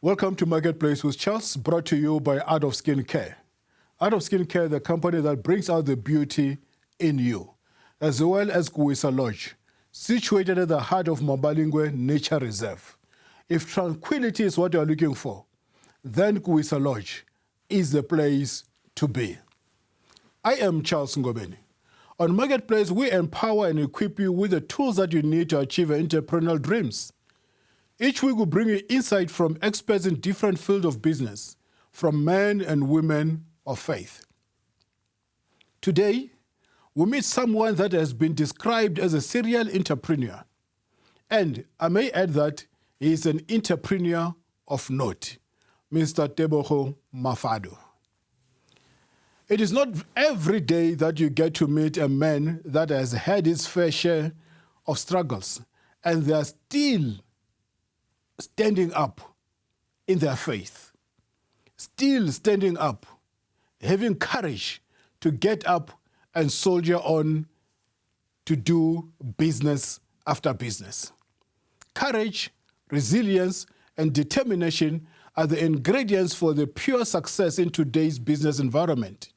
Welcome to Marketplace with Charles, brought to you by Art of Skin Care. Art of Skin Care, the company that brings out the beauty in you, as well as Kuisa Lodge, situated at the heart of Mabalingwe Nature Reserve. If tranquility is what you're looking for, then Kuisa Lodge is the place to be. I am Charles Ngobeni. On Marketplace, we empower and equip you with the tools that you need to achieve your entrepreneurial dreams. Each week we bring you insight from experts in different fields of business, from men and women of faith. Today, we meet someone that has been described as a serial entrepreneur. And I may add that he is an entrepreneur of note, Mr. Tebogo Maloi. It is not every day that you get to meet a man that has had his fair share of struggles, and they are still standing up in their faith, still standing up, having courage to get up and soldier on to do business after business. Courage, resilience, and determination are the ingredients for the pure success in today's business environment.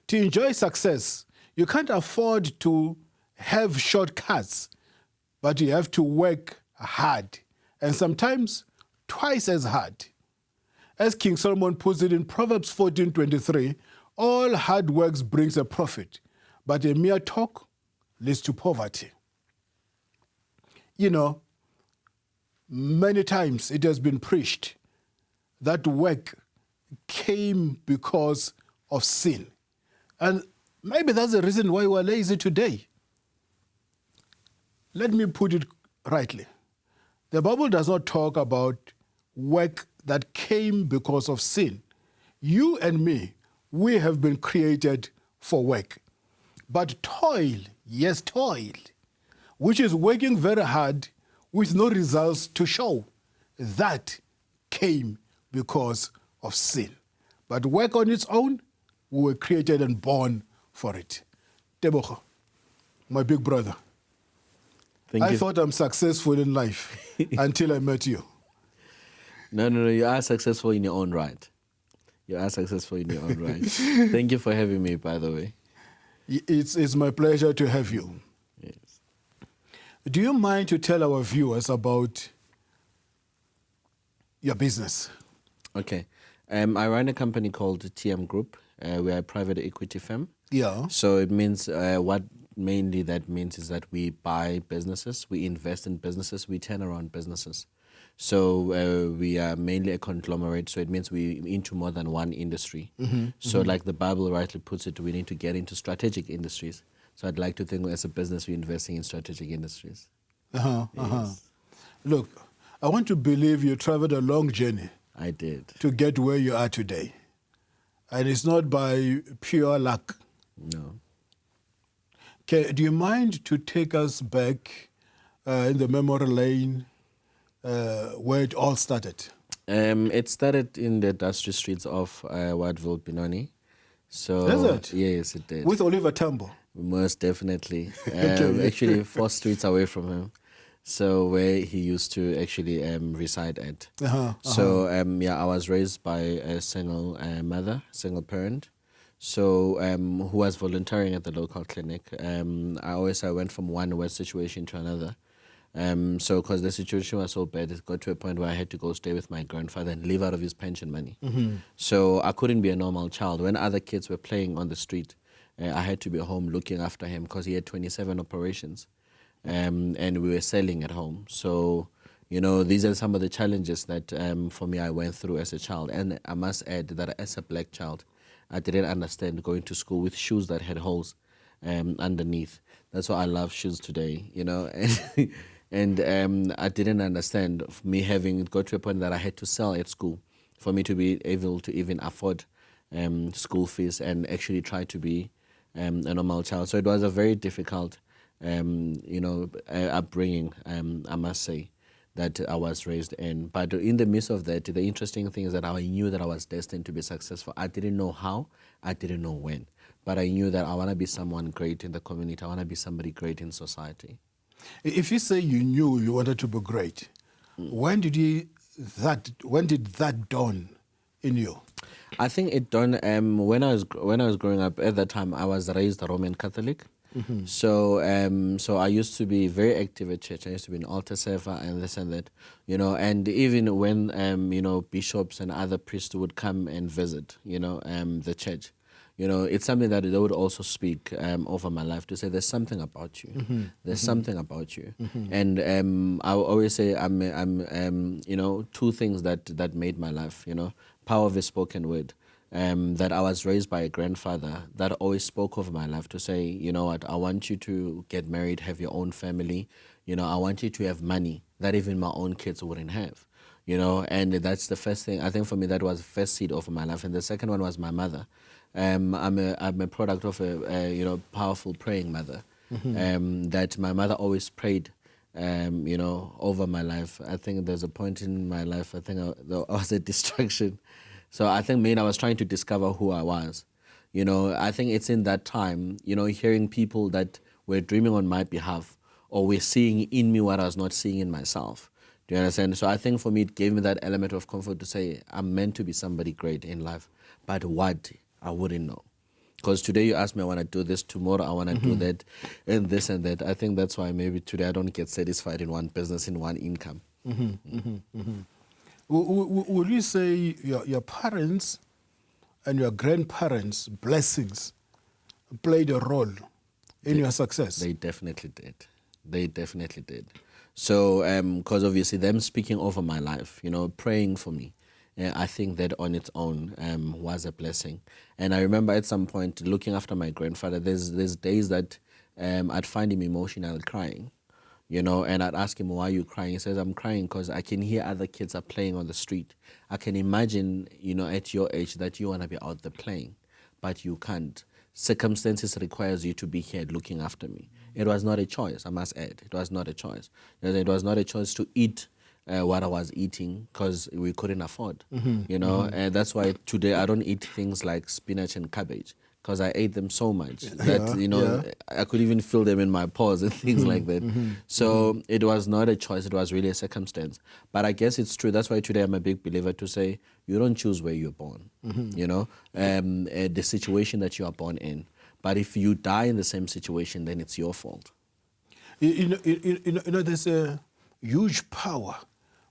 To enjoy success, you can't afford to have shortcuts, but you have to work hard, and sometimes twice as hard. As King Solomon puts it in Proverbs 14:23, all hard work brings a profit, but a mere talk leads to poverty. You know, many times it has been preached that work came because of sin. And maybe that's the reason why we're lazy today. Let me put it rightly. The Bible does not talk about work that came because of sin. You and me, we have been created for work. But toil, yes, toil, which is working very hard with no results to show, that came because of sin. But work on its own, we were created and born for it. Tebogo, my big brother. Thank you. Thought I'm successful in life until I met you. No, you are successful in your own right. You are successful in your own right. Thank you for having me, by the way. It's my pleasure to have you. Yes. Do you mind to tell our viewers about your business? Okay. I run a company called TM Group. We are a private equity firm. Yeah. So it means what mainly that means is that we buy businesses, we invest in businesses, we turn around businesses. So we are mainly a conglomerate, so it means we're into more than one industry. So like the Bible rightly puts it, we need to get into strategic industries. So I'd like to think as a business we're investing in strategic industries. Yes. Look, I want to believe you traveled a long journey. I did. To get where you are today. And it's not by pure luck. No. Okay, do you mind to take us back in the memory lane where it all started? It started in the dusty streets of Wadville, Benoni. So Is it? Yes, it did. With Oliver Tambo? Most definitely. Actually, 4 streets away from him. So where he used to actually reside at. So I was raised by a single mother, single parent. So who was volunteering at the local clinic. I went from one worse situation to another. So because the situation was so bad, it got to a point where I had to go stay with my grandfather and live out of his pension money. So I couldn't be a normal child. When other kids were playing on the street, I had to be home looking after him because he had 27 operations. And we were selling at home. So, you know, these are some of the challenges that for me I went through as a child. And I must add that as a black child, I didn't understand going to school with shoes that had holes underneath. That's why I love shoes today, you know. And I didn't understand me having got to a point that I had to sell at school for me to be able to even afford school fees and actually try to be a normal child. So it was a very difficult upbringing, I must say, that I was raised in. But in the midst of that, the interesting thing is that I knew that I was destined to be successful. I didn't know how, I didn't know when, but I knew that I want to be someone great in the community. I want to be somebody great in society. If you say you knew you wanted to be great, when did you that dawn in you? I think it dawned when I was growing up. At that time, I was raised a Roman Catholic. So so I used to be very active at church. I used to be an altar server and this and that, and even when bishops and other priests would come and visit, the church, it's something that they would also speak over my life, to say there's something about you. There's something about you. And I will always say I'm two things that made my life, power of the spoken word. That I was raised by a grandfather that always spoke over my life, to say, you know what, I want you to get married, have your own family. I want you to have money that even my own kids wouldn't have. And that's the first thing. I think for me that was the first seed over my life. And the second one was my mother. I'm a product of a powerful praying mother. That my mother always prayed over my life. I think there's a point in my life, I think I was a distraction. So I think I was trying to discover who I was. I think it's in that time, hearing people that were dreaming on my behalf, or were seeing in me what I was not seeing in myself. Do you understand? So I think for me, it gave me that element of comfort to say, I'm meant to be somebody great in life. But what? I wouldn't know. Because today you ask me, I want to do this, tomorrow I want to do that, and this and that. I think that's why maybe today I don't get satisfied in one business, in one income. Would you say your parents and your grandparents' blessings played a role in your success? They definitely did. They definitely did. So, because obviously them speaking over my life, praying for me, I think that on its own was a blessing. And I remember at some point looking after my grandfather, there's days that I'd find him emotional crying. And I'd ask him, why are you crying? He says, I'm crying because I can hear other kids are playing on the street. I can imagine, at your age that you want to be out there playing, but you can't. Circumstances requires you to be here looking after me. It was not a choice, I must add. It was not a choice. It was not a choice to eat what I was eating because we couldn't afford, And that's why today I don't eat things like spinach and cabbage, because I ate them so much that, I could even feel them in my paws and things like that. So it was not a choice, it was really a circumstance. But I guess it's true. That's why today I'm a big believer to say, you don't choose where you're born, the situation that you are born in. But if you die in the same situation, then it's your fault. There's a huge power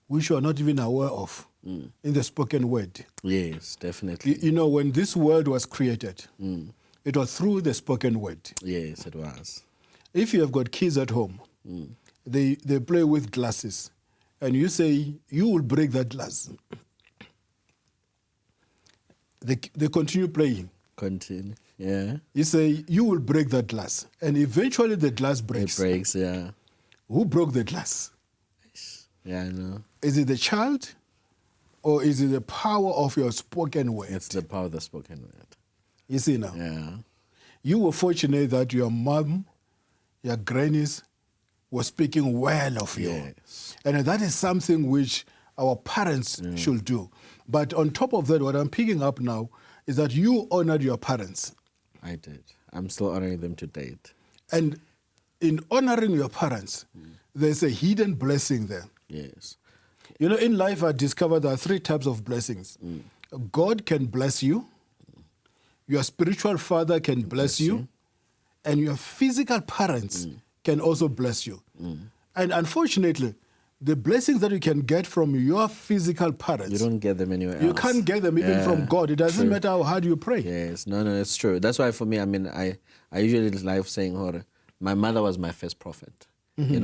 which you are not even aware of in the spoken word. Yes, definitely. When this world was created, it was through the spoken word. Yes, it was. If you have got kids at home, they play with glasses, and you say, you will break that glass. They continue playing. Continue, yeah. You say, you will break that glass, and eventually the glass breaks. It breaks, yeah. Who broke the glass? Yeah, I know. Is it the child, or is it the power of your spoken word? It's the power of the spoken word. You see now? Yeah. You were fortunate that your mom, your grannies were speaking well of you. Yes. And that is something which our parents should do. But on top of that, what I'm picking up now is that you honored your parents. I did. I'm still honoring them to date. And in honoring your parents, there's a hidden blessing there. Yes. In life, I discovered there are 3 types of blessings. God can bless you, your spiritual father can bless you, and your physical parents can also bless you. And unfortunately, the blessings that you can get from your physical parents, you don't get them anywhere else. You can't get them even from God. It doesn't matter how hard you pray. Yes, no, it's true. That's why for me, I usually like saying, my mother was my first prophet. She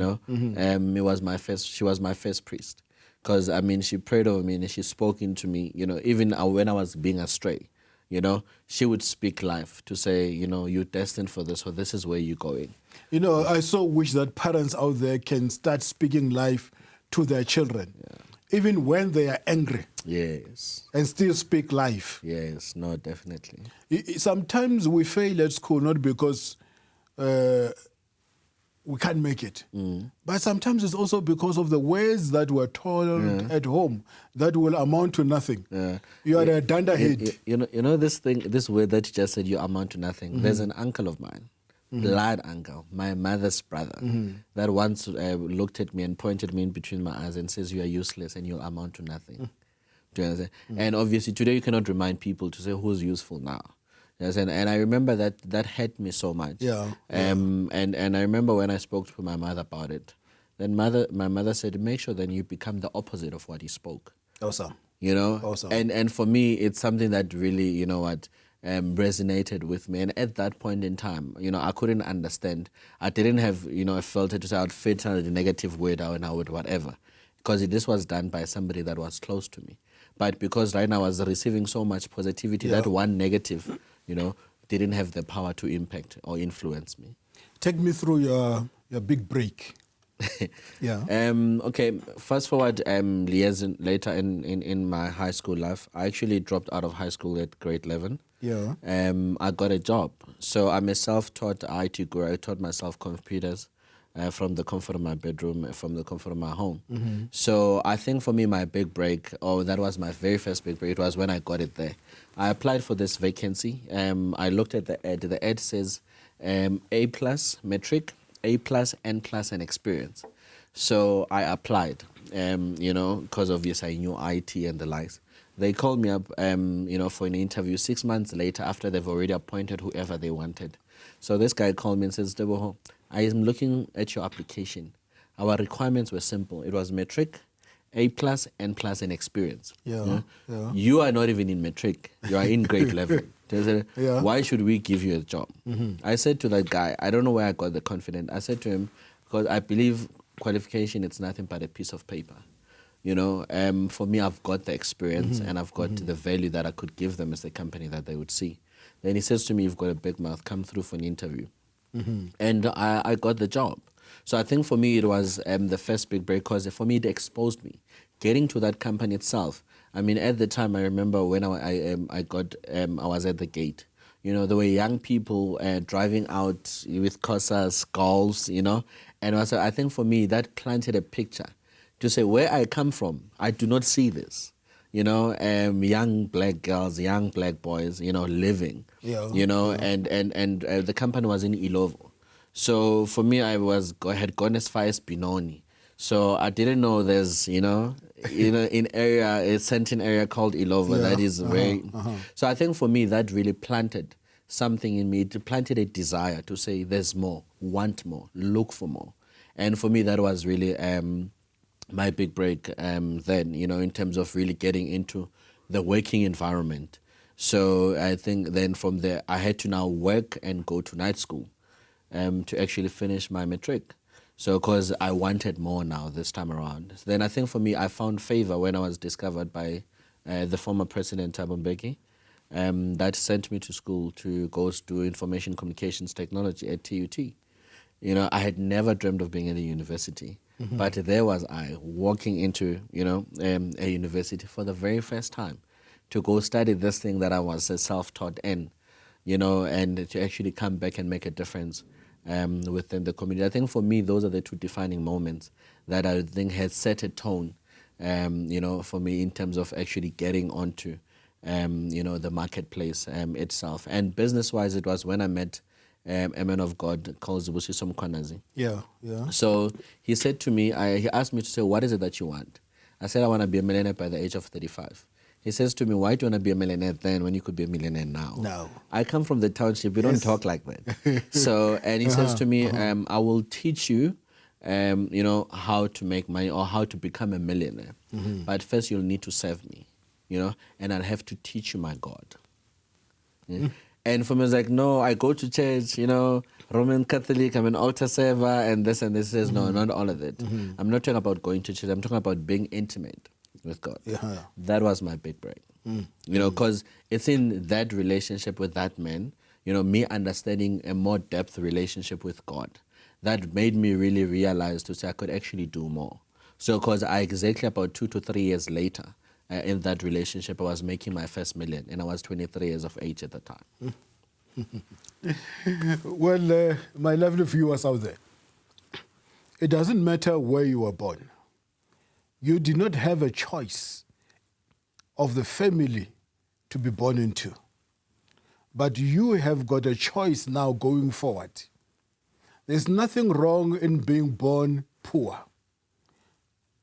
was my first priest. Because, she prayed over me and she spoke into me, even when I was being astray, she would speak life to say, you're destined for this, or this is where you're going. I so wish that parents out there can start speaking life to their children, even when they are angry. Yes. And still speak life. Yes, no, definitely. Sometimes we fail at school not because we can't make it. But sometimes it's also because of the words that were told at home that will amount to nothing. You are a dunderhead. This word that you just said, you amount to nothing. There's an uncle of mine. blood uncle, my mother's brother, that once looked at me and pointed me in between my eyes and says, "You are useless and you'll amount to nothing." Do you understand? And obviously today you cannot remind people to say who's useful now. You understand? And I remember that hurt me so much. And I remember when I spoke to my mother about it, then my mother said, make sure then you become the opposite of what he spoke. Awesome. You know? Awesome. And for me, it's something that really, you know what, resonated with me. And at that point in time, you know, I couldn't understand. I didn't have, you know, a filter to say I'd fit under the negative word and I would whatever. Because this was done by somebody that was close to me. But because right now I was receiving so much positivity, that one negative, you know, didn't have the power to impact or influence me. Take me through your big break. Okay, fast forward years later in my high school life, I actually dropped out of high school at grade 11. I got a job. So I'm a self-taught IT guru. I taught myself computers from the comfort of my bedroom, from the comfort of my home. So I think for me, my big break, that was my very first big break. It was when I got it there. I applied for this vacancy. I looked at the ad. The ad says A+ metric, A+, N+, and experience. So I applied, you know, because obviously I knew IT and the likes. They called me up, you know, for an interview 6 months later after they've already appointed whoever they wanted. So this guy called me and says, Tebogo, I am looking at your application. Our requirements were simple. It was metric, A+, N+, and experience. You are not even in metric. You are in grade 11. Why should we give you a job? I said to that guy, I don't know where I got the confidence. I said to him, because I believe qualification, it's nothing but a piece of paper. You know, for me, I've got the experience and I've got the value that I could give them as a company that they would see. Then he says to me, you've got a big mouth, come through for an interview. And I got the job. So I think for me, it was the first big break because for me, it exposed me. Getting to that company itself, I mean, at the time, I remember when I was at the gate. You know, there were young people driving out with Corsas, Golfs, you know. And also, I think for me, that planted a picture to say where I come from, I do not see this. You know, young black girls, young black boys, you know, living, you know, and the company was in Ilovo. So for me, I had gone as far as Benoni. So I didn't know there's, in a certain area called Ilovo, that is very... So I think for me, that really planted something in me. It planted a desire to say there's more, want more, look for more. And for me, that was really... my big break then, you know, in terms of really getting into the working environment. So I think then from there, I had to now work and go to night school to actually finish my matric. So because I wanted more now this time around. Then I think for me, I found favor when I was discovered by the former president, Thabo Mbeki, that sent me to school to go do information communications technology at TUT. You know, I had never dreamed of being in a university. But there was I walking into, you know, a university for the very first time to go study this thing that I was self-taught in, you know, and to actually come back and make a difference within the community. I think for me, those are the two defining moments that I think had set a tone, you know, for me in terms of actually getting onto, you know, the marketplace itself. And business-wise, it was when I met a man of God called Zibusiso Mkhwanazi. So he said to me, he asked me to say, what is it that you want? I said, I want to be a millionaire by the age of 35. He says to me, why do you want to be a millionaire then when you could be a millionaire now? No. I come from the township. We don't talk like that. So, and he says to me, I will teach you, you know, how to make money or how to become a millionaire. But first you'll need to serve me, you know, and I'll have to teach you my God. And for me, I was like, no, I go to church, you know, Roman Catholic, I'm an altar server, and this and this. Says, no, not all of it. I'm not talking about going to church. I'm talking about being intimate with God. That was my big break. You know, because it's in that relationship with that man, you know, me understanding a more depth relationship with God that made me really realize to say I could actually do more. So because exactly about 2 to 3 years later, in that relationship, I was making my first million, and I was 23 years of age at the time. Well, my lovely viewers out there, it doesn't matter where you were born. You did not have a choice of the family to be born into. But you have got a choice now going forward There's nothing wrong in being born poor.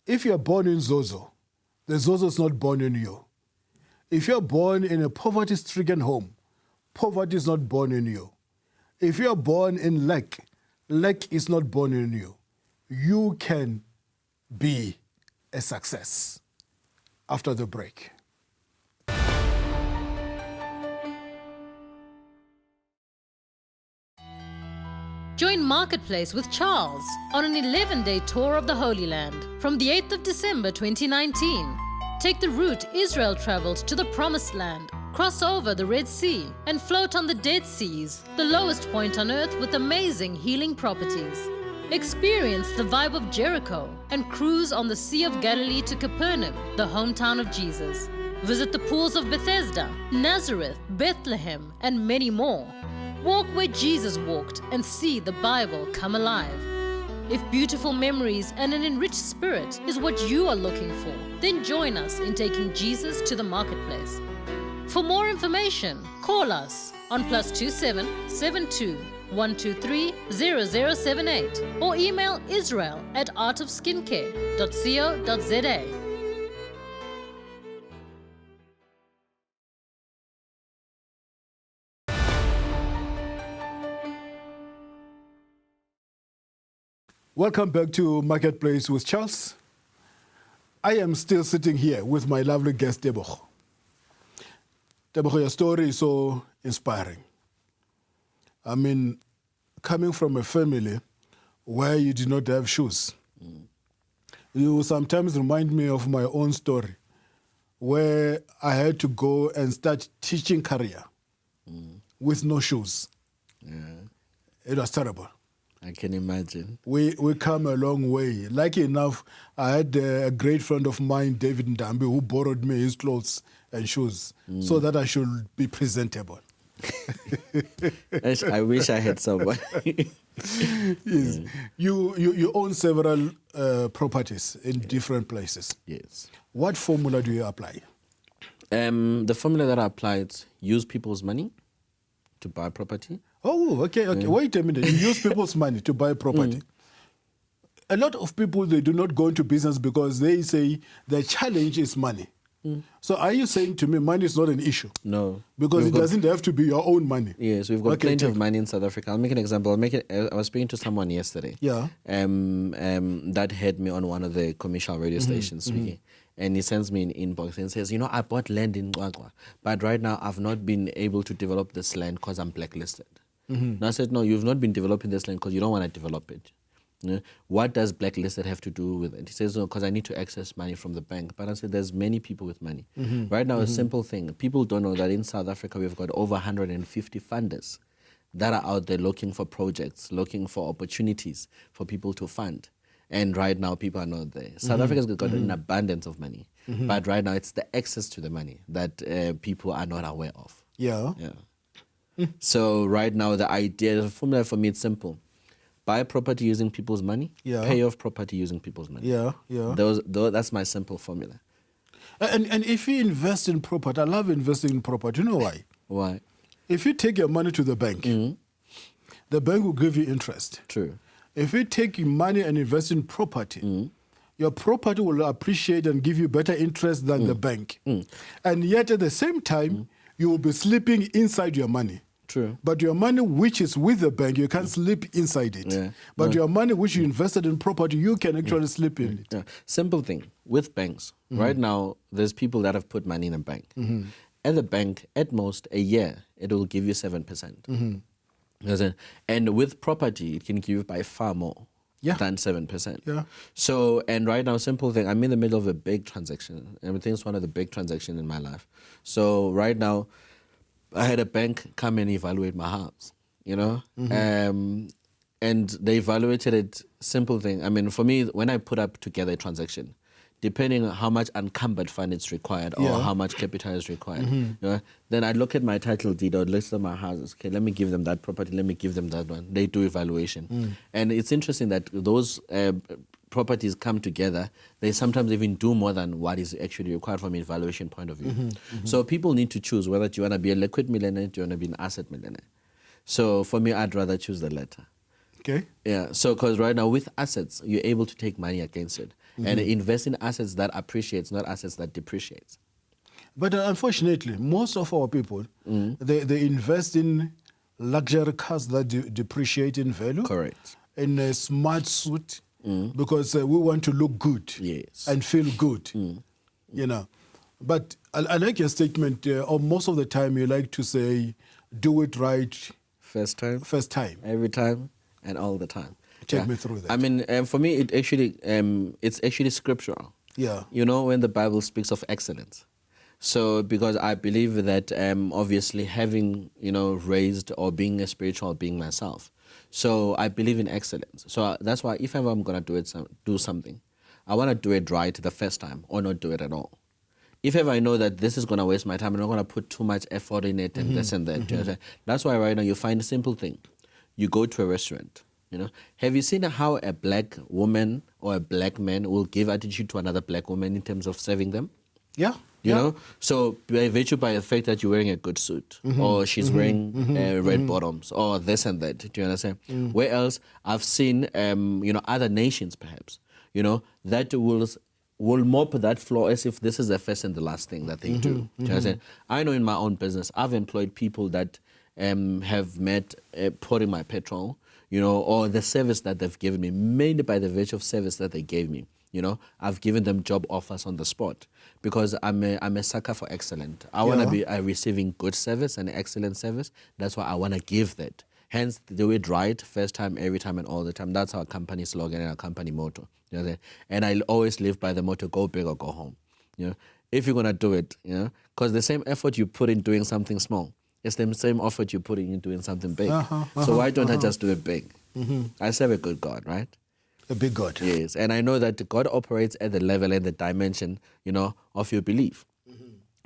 If you're born in Zozo, the Zozo is not born in you. If you're born in a poverty-stricken home, poverty is not born in you. If you're born in lack, lack is not born in you. You can be a success. After the break. Join Marketplace with Charles on an 11-day tour of the Holy Land from the 8th of December 2019. Take the route Israel traveled to the Promised Land, cross over the Red Sea, and float on the Dead Seas, the lowest point on earth with amazing healing properties. Experience the vibe of Jericho and cruise on the Sea of Galilee to Capernaum, the hometown of Jesus. Visit the pools of Bethesda, Nazareth, Bethlehem, and many more. Walk where Jesus walked and see the Bible come alive. If beautiful memories and an enriched spirit is what you are looking for, then join us in taking Jesus to the marketplace. For more information, call us on +27 72 123 0078 or email israel@artofskincare.co.za. Welcome back to Marketplace with Charles. I am still sitting here with my lovely guest, Tebogo. Tebogo, your story is so inspiring. I mean, coming from a family where you did not have shoes, you sometimes remind me of my own story, where I had to go and start teaching career with no shoes. Yeah. It was terrible. I can imagine. We come a long way. Lucky enough, I had a great friend of mine, David Ndambi, who borrowed me his clothes and shoes so that I should be presentable. I wish I had someone. Yes. You own several properties in different places. Yes. What formula do you apply? The formula that I applied, use people's money to buy property. Oh, okay. Wait a minute. You use people's money to buy property. A lot of people, they do not go into business because they say the challenge is money. So are you saying to me money is not an issue? No. Because it doesn't have to be your own money. Yes, we've got plenty of money in South Africa. I'll make an example. I was speaking to someone yesterday. Yeah. That had me on one of the commercial radio stations speaking. And he sends me an inbox and says, I bought land in Ngwagwa, but right now I've not been able to develop this land because I'm blacklisted. And I said, no, you've not been developing this land because you don't want to develop it. What does blacklisted have to do with it? He says, no, because I need to access money from the bank. But I said, there's many people with money. Right now, a simple thing. People don't know that in South Africa, we've got over 150 funders that are out there looking for projects, looking for opportunities for people to fund. And right now, people are not there. South Africa's got an abundance of money. But right now, it's the access to the money that people are not aware of. Yeah. So right now, the formula for me, it's simple. Buy property using people's money, pay off property using people's money. That's my simple formula. And if you invest in property, I love investing in property. You know why? Why? If you take your money to the bank, the bank will give you interest. True. If you take your money and invest in property, your property will appreciate and give you better interest than the bank. And yet at the same time, you will be sleeping inside your money. True. But your money which is with the bank, you can't sleep inside it. But your money which you invested in property, you can actually sleep in it. Simple thing. With banks, right now, there's people that have put money in a bank. At the bank, at most, a year, it will give you 7%. And with property, it can give you by far more than 7%. So, and right now, simple thing, I'm in the middle of a big transaction. I think it's one of the big transactions in my life. So right now, I had a bank come and evaluate my house, and they evaluated it, simple thing. I mean, for me, when I put up together a transaction, depending on how much unencumbered fund it's required or how much capital is required, then I look at my title deed or list of my houses. Okay, let me give them that property, let me give them that one. They do evaluation. And it's interesting that those properties come together, they sometimes even do more than what is actually required from an evaluation point of view. So people need to choose whether you want to be a liquid millionaire, do you want to be an asset millionaire. So for me, I'd rather choose the latter. Okay. Yeah, so because right now with assets, you're able to take money against it and invest in assets that appreciates, not assets that depreciates. But unfortunately, most of our people, they invest in luxury cars that depreciate in value. Correct. In a smart suit, because we want to look good Yes. and feel good, you know. But I like your statement, or most of the time you like to say, do it right First time, every time, and all the time. Take me through that. I mean, for me, it's actually scriptural. Yeah. You know, when the Bible speaks of excellence. So, because I believe that obviously having, raised or being a spiritual being myself, so I believe in excellence. So that's why if ever I'm going to do something, I want to do it right the first time or not do it at all. If ever I know that this is going to waste my time, I'm not going to put too much effort in it and this and that. That's why right now you find a simple thing. You go to a restaurant. Have you seen how a black woman or a black man will give attitude to another black woman in terms of serving them? Yeah. You know, so by virtue by the fact that you're wearing a good suit or she's wearing red bottoms or this and that, do you understand? Where else I've seen, other nations perhaps, that will mop that floor as if this is the first and the last thing that they do. Do you understand? I know in my own business, I've employed people that have met pouring my petrol, or the service that they've given me, mainly by the virtue of service that they gave me. I've given them job offers on the spot because I'm a sucker for excellence. I want to be receiving good service and excellent service. That's why I want to give that. Hence, do it right, first time, every time, and all the time. That's our company slogan and our company motto. And I always live by the motto, go big or go home. If you're going to do it, because the same effort you put in doing something small, it's the same effort you put in doing something big. So why don't I just do it big? I serve a good God, right? A big God. Yes, and I know that God operates at the level and the dimension, of your belief.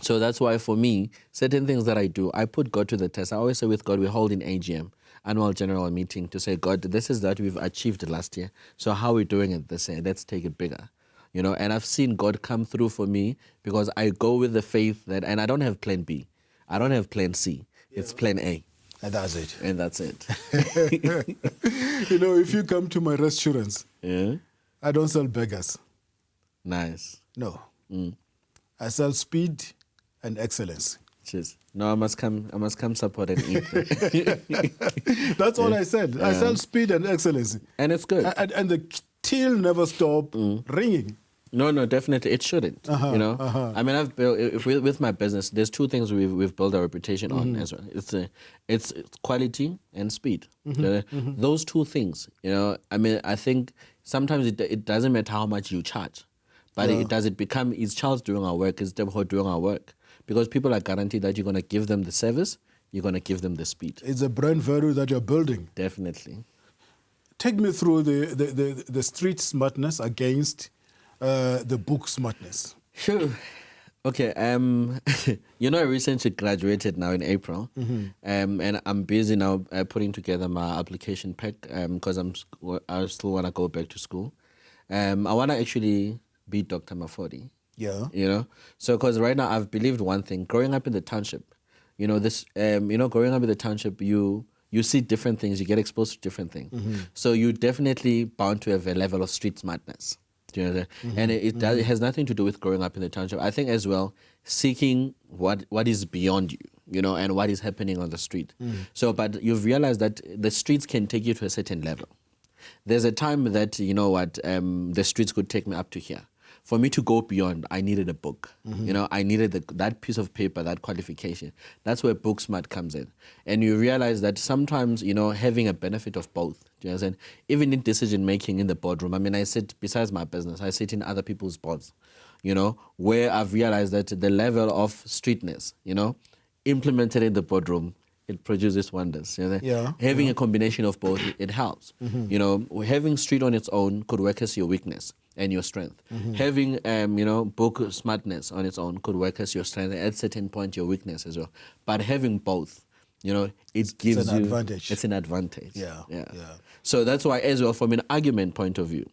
So that's why for me, certain things that I do, I put God to the test. I always say with God, we hold an AGM, annual general meeting, to say, God, this is that we've achieved last year. So how are we doing it this year? Let's take it bigger. And I've seen God come through for me because I go with the faith that, and I don't have plan B. I don't have plan C. It's plan A. And that's it. And that's it. If you come to my restaurants, I don't sell beggars. Nice. No. I sell speed and excellence. Cheers. No, I must come support and eat. That's all I said. I sell speed and excellence. And it's good. And the till never stop ringing. No, definitely it shouldn't. I mean, I've built with my business. There's two things we've built our reputation on as well. It's quality and speed. Those two things. I mean, I think sometimes it doesn't matter how much you charge, but it become is Charles doing our work? Is Tebogo doing our work? Because people are guaranteed that you're going to give them the service, you're going to give them the speed. It's a brand value that you're building. Definitely. Take me through the street smartness against the book smartness. Sure. Okay. I recently graduated now in April, and I'm busy now putting together my application pack because I still want to go back to school. I want to actually be Dr. Mafodi. Yeah. So because right now I've believed one thing. Growing up in the township, growing up in the township, you see different things. You get exposed to different things. So you're definitely bound to have a level of street smartness. And it has nothing to do with growing up in the township. I think as well, seeking what is beyond you, and what is happening on the street. So, but you've realized that the streets can take you to a certain level. There's a time that, the streets could take me up to here. For me to go beyond, I needed a book. I needed that piece of paper, that qualification. That's where book smart comes in. And you realize that sometimes, having a benefit of both. Do you understand? Even in decision making in the boardroom. I mean, I sit, besides my business, I sit in other people's boards, where I've realized that the level of streetness, implemented in the boardroom, it produces wonders. Having a combination of both, it helps. Having street on its own could work as your weakness and your strength. Having, book smartness on its own could work as your strength, and at a certain point your weakness as well. But having both, it gives you... advantage. It's an advantage. Yeah. So that's why as well, from an argument point of view,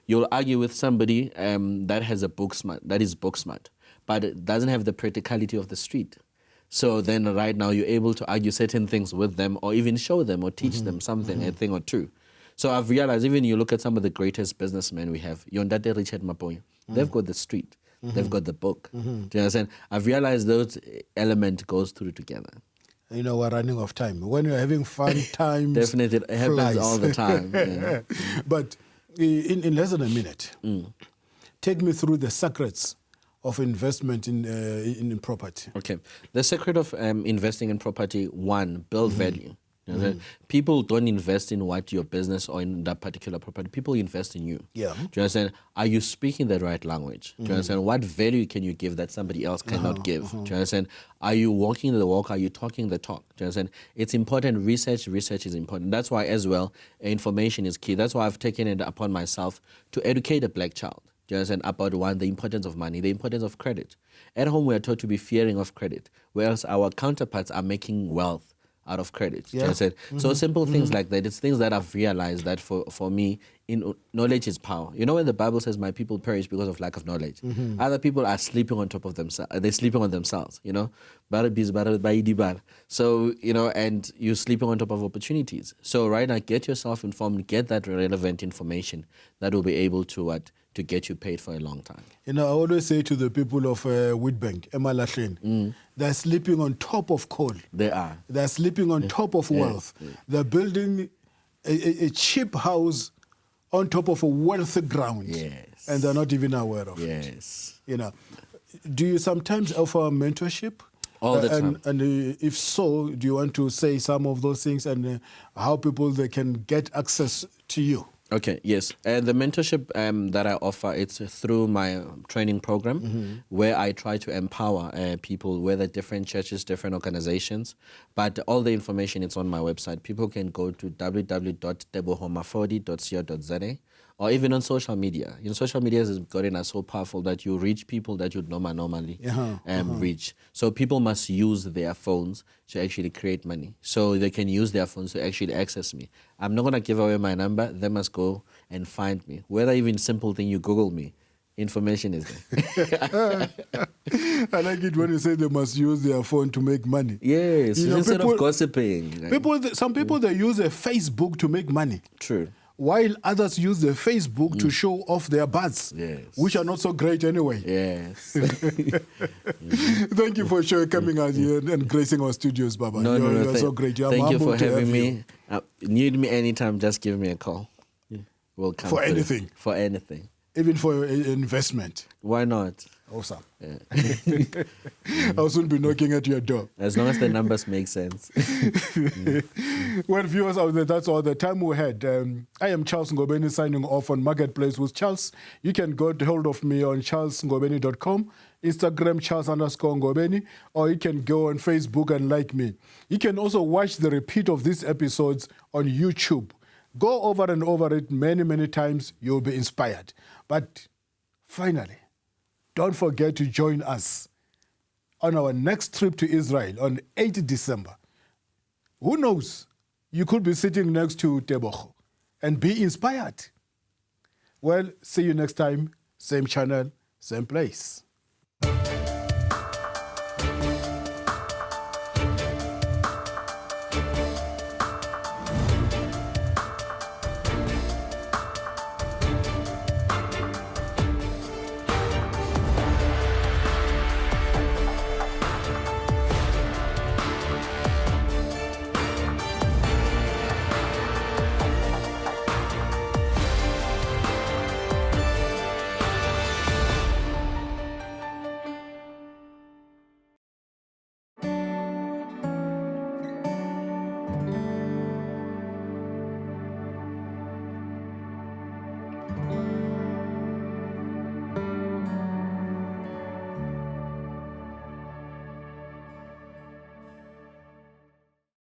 you'll argue with somebody that has a book smart, that is book smart, but it doesn't have the practicality of the street. So then right now you're able to argue certain things with them or even show them or teach them something, a thing or two. So I've realized, even you look at some of the greatest businessmen we have, Yondate Richard Maponya, they've got the street, they've got the book. Do you understand? I've realized those elements goes through together. You know, we're running out of time. When you're having fun, time Definitely, it happens flies. all the time. Yeah. But in less than a minute, take me through the secrets of investment in property. Okay. The secret of investing in property, one, build value. You know, people don't invest in what your business or in that particular property. People invest in you. Yeah. Do you understand? Are you speaking the right language? Do you understand? What value can you give that somebody else cannot give? Do you understand? Are you walking the walk? Are you talking the talk? Do you understand? It's important. Research is important. That's why as well, information is key. That's why I've taken it upon myself to educate a black child. Do you understand? About one, the importance of money, the importance of credit. At home, we are taught to be fearing of credit, whereas our counterparts are making wealth out of credit. Yeah. So simple things like that. It's things that I've realized that for me, knowledge is power. You know when the Bible says my people perish because of lack of knowledge, other people are sleeping on top of themselves. They're sleeping on themselves, you know. So, you know, and you're sleeping on top of opportunities. So right now, get yourself informed, get that relevant information that will be able to get you paid for a long time. You know, I always say to the people of Witbank, Emalahlen, they're sleeping on top of coal. They are. They're sleeping on top of wealth. They're building a cheap house on top of a wealthy ground. Yes. And they're not even aware of it. Yes. You know, do you sometimes offer mentorship? All the time. And if so, do you want to say some of those things and how people they can get access to you? Okay, yes. The mentorship that I offer, it's through my training program where I try to empower people, whether different churches, different organizations. But all the information is on my website. People can go to www.tebohomafodi.co.za or even on social media. You know, social media has gotten us so powerful that you reach people that you'd normally reach. So people must use their phones to actually create money. So they can use their phones to actually access me. I'm not going to give away my number. They must go and find me. Whether even simple thing, you Google me, information is there. I like it when you say they must use their phone to make money. Yes, You know, instead people- of gossiping. Some people, they use a Facebook to make money. True. While others use their Facebook to show off their butts, Yes. which are not so great anyway. Yes. Thank you for coming out here and gracing our studios, Baba. No, You're so great. I'm thank you humbled for to having have me. Need me anytime, just give me a call. We'll come For through. anything? For anything. Even for investment. Why not? Awesome. Yeah. I'll soon be knocking at your door. As long as the numbers make sense. Well, viewers out there, that's all the time we had. I am Charles Ngobeni signing off on Marketplace with Charles. You can get hold of me on charlesngobeni.com, Instagram Charles_Ngobeni, or you can go on Facebook and like me. You can also watch the repeat of these episodes on YouTube. Go over and over it many, many times. You'll be inspired. But finally, don't forget to join us on our next trip to Israel on 8 December. Who knows? You could be sitting next to Tebogo and be inspired. Well, see you next time. Same channel, same place.